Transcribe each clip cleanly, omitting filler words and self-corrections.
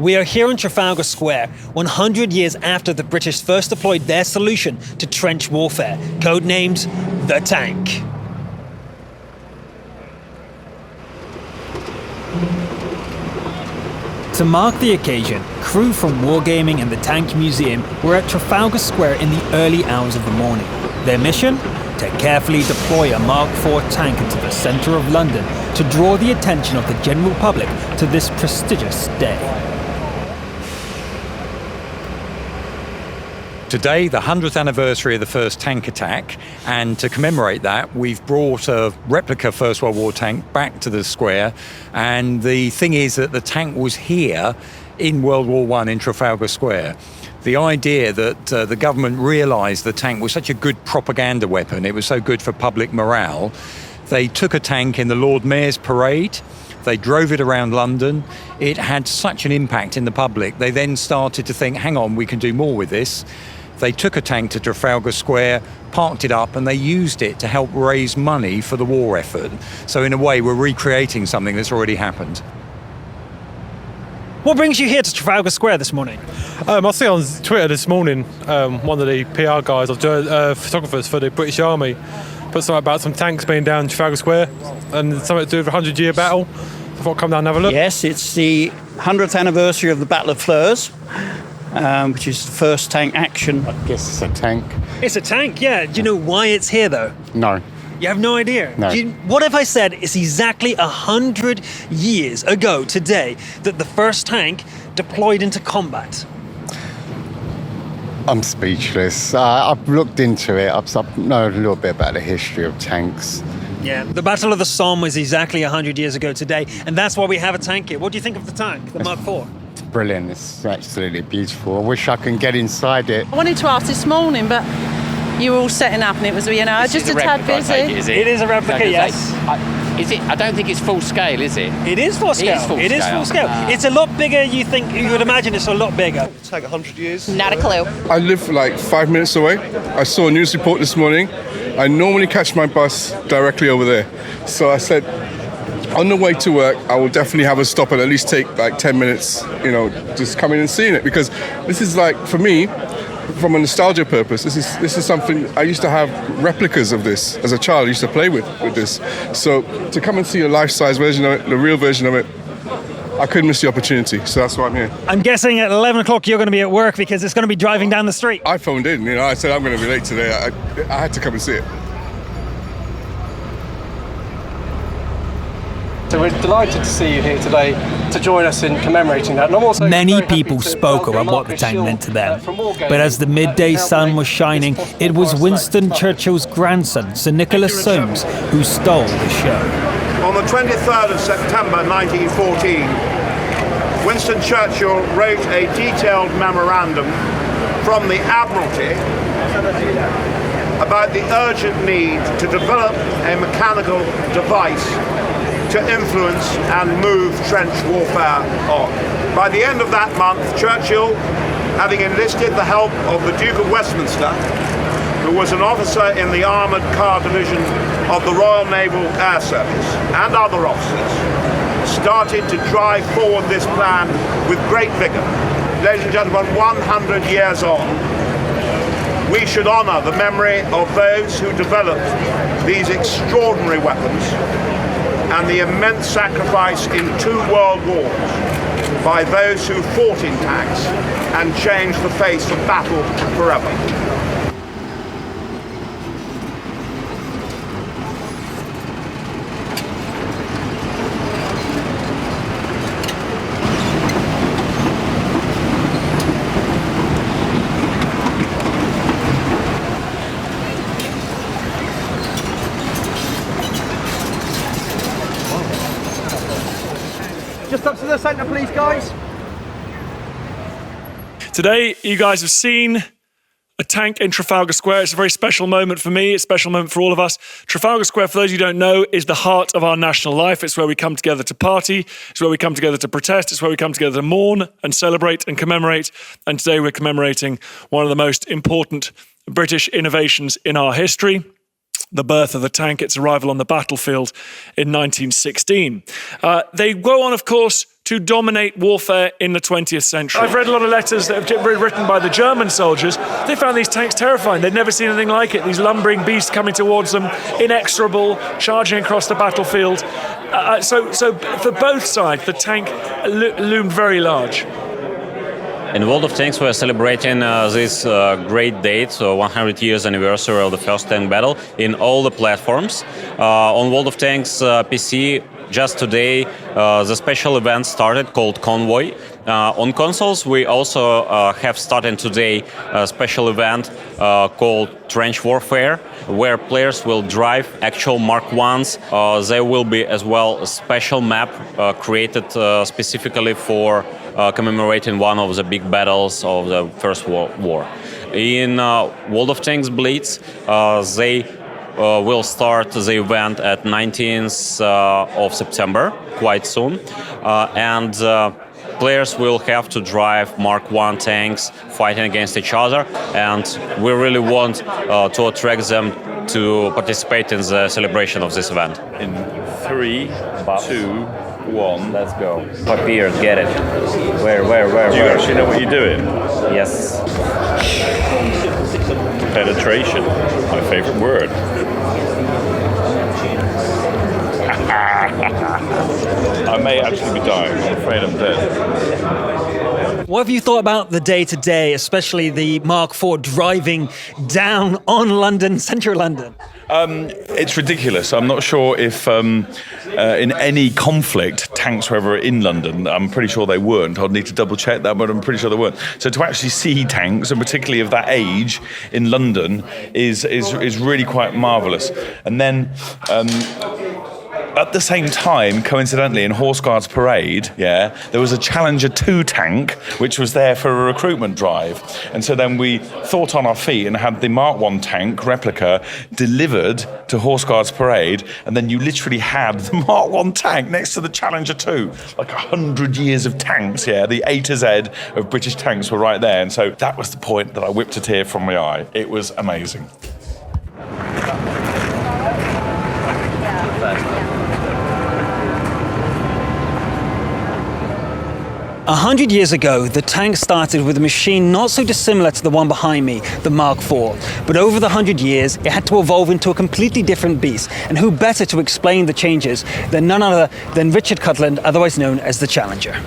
We are here in Trafalgar Square, 100 years after the British first deployed their solution to trench warfare, codenamed the tank. To mark the occasion, crew from Wargaming and the Tank Museum were at Trafalgar Square in the early hours of the morning. Their mission? To carefully deploy a Mark IV tank into the centre of London to draw the attention of the general public to this prestigious day. Today, the 100th anniversary of the first tank attack, and to commemorate that, we've brought a replica First World War tank back to the square. And the thing is that the tank was here in World War I in Trafalgar Square. The idea that the government realised the tank was such a good propaganda weapon, it was so good for public morale, they took a tank in the Lord Mayor's parade. They drove it around London. It had such an impact in the public. They then started to think, hang on, we can do more with this. They took a tank to Trafalgar Square, parked it up, and they used it to help raise money for the war effort. So in a way, we're recreating something that's already happened. What brings you here to Trafalgar Square this morning? I see on Twitter this morning, one of the PR guys, or photographers for the British Army, put something about some tanks being down Trafalgar Square and something to do with the 100-year battle. I thought I'd come down and have a look. Yes, it's the 100th anniversary of the Battle of Flers, which is the first tank action. I guess it's a tank. It's a tank, yeah. Do you know why it's here, though? No. You have no idea? No. What if I said it's exactly 100 years ago today that the first tank deployed into combat? I'm speechless. I've looked into it. I know a little bit about the history of tanks. Yeah, the Battle of the Somme was exactly 100 years ago today, and that's why we have a tank here. What do you think of the tank, the Mark IV? It's brilliant. It's absolutely beautiful. I wish I could get inside it. I wanted to ask this morning, but you were all setting up and it was, just a tad busy. It is a replica, yes. Is it? I don't think it's full scale, is it? It is full scale. It is full scale. It's a lot bigger. You would imagine it's a lot bigger. It'll take 100 years. Not a clue. I live like 5 minutes away. I saw a news report this morning. I normally catch my bus directly over there. So I said, on the way to work, I will definitely have a stop and at least take like 10 minutes, just coming and seeing it. Because this is like, for me, from a nostalgia purpose, this is something I used to have replicas of this as a child. I used to play with this. So to come and see a life-size version of it, the real version of it, I couldn't miss the opportunity. So that's why I'm here. I'm guessing at 11 o'clock you're going to be at work because it's going to be driving down the street. I phoned in. I said I'm going to be late today. I had to come and see it. So we're delighted to see you here today to join us in commemorating that. And I'm also Many people spoke about what the tank meant to them. But as the midday sun was shining, it was Winston Churchill's grandson, Sir Nicholas Soames, who stole the show. On the 23rd of September 1914, Winston Churchill wrote a detailed memorandum from the Admiralty about the urgent need to develop a mechanical device to influence and move trench warfare on. By the end of that month, Churchill, having enlisted the help of the Duke of Westminster, who was an officer in the Armoured Car Division of the Royal Naval Air Service, and other officers, started to drive forward this plan with great vigour. Ladies and gentlemen, 100 years on, we should honour the memory of those who developed these extraordinary weapons and the immense sacrifice in 2 world wars by those who fought in tanks and changed the face of battle forever. Just up to the centre, please, guys. Today, you guys have seen a tank in Trafalgar Square. It's a very special moment for me. It's a special moment for all of us. Trafalgar Square, for those of you who don't know, is the heart of our national life. It's where we come together to party. It's where we come together to protest. It's where we come together to mourn and celebrate and commemorate. And today we're commemorating one of the most important British innovations in our history, the birth of the tank, its arrival on the battlefield in 1916. They go on, of course, to dominate warfare in the 20th century. I've read a lot of letters that have been written by the German soldiers. They found these tanks terrifying. They'd never seen anything like it. These lumbering beasts coming towards them, inexorable, charging across the battlefield. So for both sides, the tank loomed very large. In World of Tanks, we're celebrating this great date, 100 years anniversary of the first tank battle, in all the platforms. On World of Tanks PC, just today, the special event started called Convoy. On consoles, we also have started today a special event called Trench Warfare, where players will drive actual Mark 1s. There will be as well a special map created specifically for commemorating one of the big battles of the First World War. In World of Tanks Blitz, they will start the event at 19th of September, quite soon, and players will have to drive Mark 1 tanks fighting against each other, and we really want to attract them to participate in the celebration of this event. In 3, 2, 1, let's go. Papier, get it. Where? Do you actually know what you're doing? Yes. Penetration, my favorite word. I may actually be dying. I'm afraid I'm dead. What have you thought about the day-to-day, especially the Mark IV driving down on London, central London? It's ridiculous. I'm not sure if in any conflict tanks were ever in London. I'm pretty sure they weren't. I'd need to double check that, but I'm pretty sure they weren't. So to actually see tanks, and particularly of that age in London, is really quite marvellous. And then at the same time, coincidentally, in Horse Guards Parade, there was a Challenger 2 tank which was there for a recruitment drive. And so then we thought on our feet and had the Mark 1 tank replica delivered to Horse Guards Parade, and then you literally had the Mark 1 tank next to the Challenger 2. Like 100 years of tanks, the A to Z of British tanks were right there. And so that was the point that I whipped a tear from my eye. It was amazing. 100 years ago, the tank started with a machine not so dissimilar to the one behind me, the Mark IV. But over the 100 years, it had to evolve into a completely different beast. And who better to explain the changes than none other than Richard Cutland, otherwise known as the Challenger.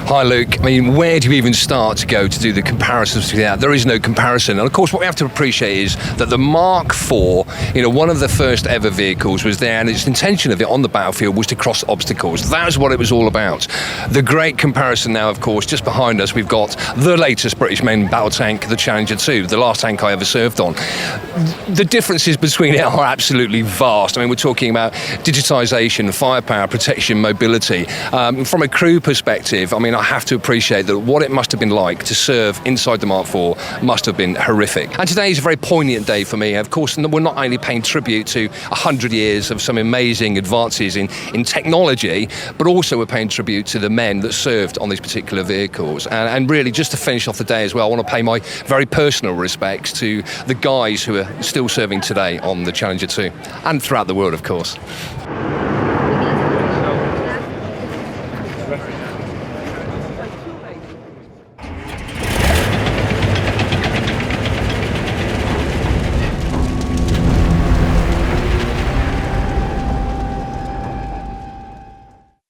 Hi Luke, I mean, where do we even start to go to do the comparisons to that? There is no comparison. And of course what we have to appreciate is that the Mark IV, one of the first ever vehicles was there, and its intention of it on the battlefield was to cross obstacles. That was what it was all about. The great comparison now, of course, just behind us, we've got the latest British main battle tank, the Challenger 2, the last tank I ever served on. The differences between it are absolutely vast. I mean, we're talking about digitisation, firepower, protection, mobility. From a crew perspective, I mean, I have to appreciate that what it must have been like to serve inside the Mark IV must have been horrific. And today is a very poignant day for me. Of course, we're not only paying tribute to 100 years of some amazing advances in technology, but also we're paying tribute to the men that served on these particular vehicles. And really, just to finish off the day as well, I want to pay my very personal respects to the guys who are still serving today on the Challenger 2, and throughout the world, of course.